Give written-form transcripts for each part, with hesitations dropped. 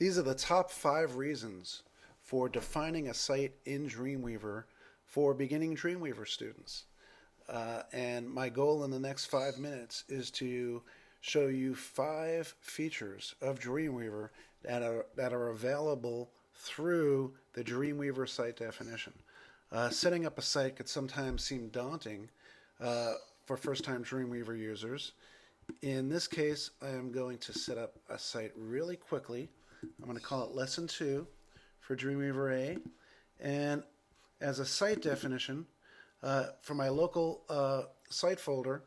These are the top 5 reasons for defining a site in Dreamweaver for beginning Dreamweaver students. And my goal in the next 5 minutes is to show you 5 features of Dreamweaver that are available through the Dreamweaver site definition. Setting up a site could sometimes seem daunting for first-time Dreamweaver users. In this case, I am going to set up a site really quickly. I'm going to call it Lesson 2 for Dreamweaver A. And as a site definition, for my local site folder,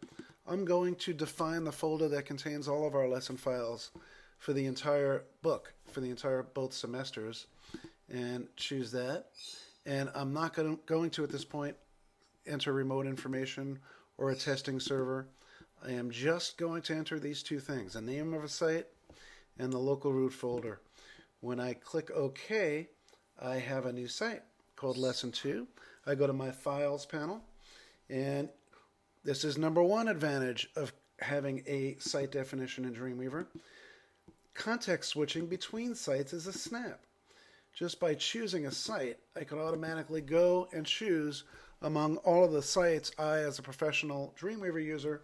I'm going to define the folder that contains all of our lesson files for the entire book, for the entire both semesters, and choose that. And I'm not going to, at this point, enter remote information or a testing server. I am just going to enter these two things, the name of a site and the local root folder. When I click OK, I have a new site called Lesson 2. I go to my Files panel, and this is number one advantage of having a site definition in Dreamweaver. Context switching between sites is a snap. Just by choosing a site, I can automatically go and choose among all of the sites I, as a professional Dreamweaver user,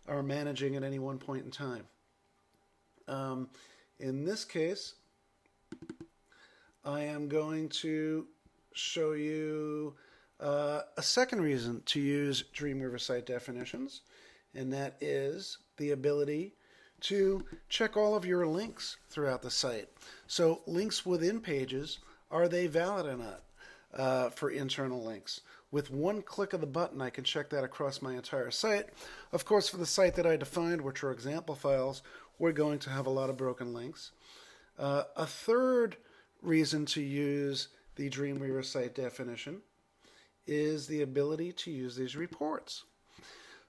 are managing at any one point in time. In this case, I am going to show you a second reason to use Dreamweaver site definitions, and that is the ability to check all of your links throughout the site. So links within pages, are they valid or not for internal links? With one click of the button, I can check that across my entire site. Of course, for the site that I defined, which are example files, we're going to have a lot of broken links. A third reason to use the Dreamweaver site definition is the ability to use these reports.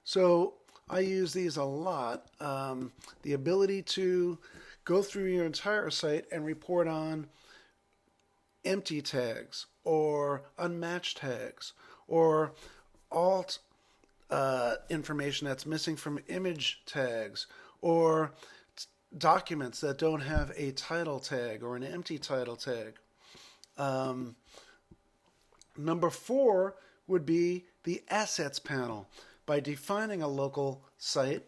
So I use these a lot. The ability to go through your entire site and report on empty tags or unmatched tags or alt information that's missing from image tags or documents that don't have a title tag or an empty title tag. Number 4 would be the Assets panel. By defining a local site,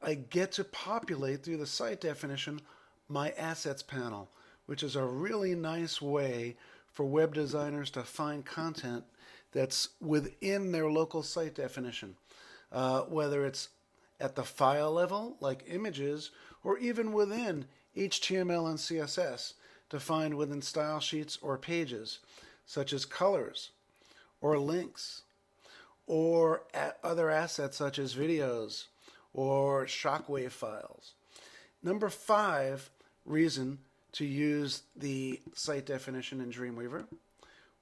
I get to populate through the site definition my Assets panel, which is a really nice way for web designers to find content that's within their local site definition, whether it's at the file level, like images, or even within HTML and CSS, defined within style sheets or pages, such as colors or links, or other assets such as videos or shockwave files. Number 5 reason to use the site definition in Dreamweaver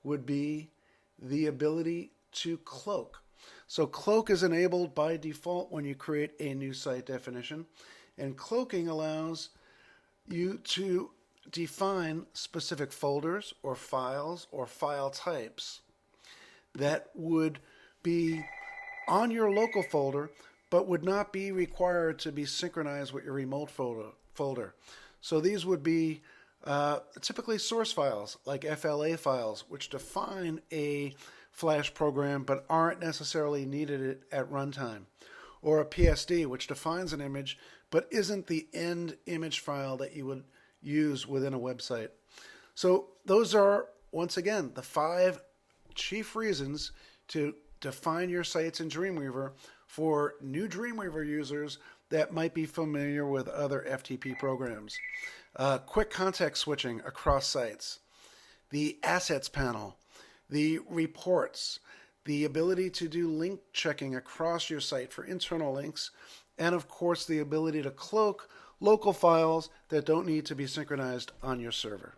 would be the ability to cloak. So cloak is enabled by default when you create a new site definition, and cloaking allows you to define specific folders or files or file types that would be on your local folder but would not be required to be synchronized with your remote folder. So these would be typically source files like FLA files, which define a Flash program but aren't necessarily needed at runtime, or a PSD, which defines an image but isn't the end image file that you would use within a website. So those are, once again, the 5 chief reasons to define your sites in Dreamweaver for new Dreamweaver users that might be familiar with other FTP programs. Quick context switching across sites, the Assets panel, the reports, the ability to do link checking across your site for internal links, and of course the ability to cloak local files that don't need to be synchronized on your server.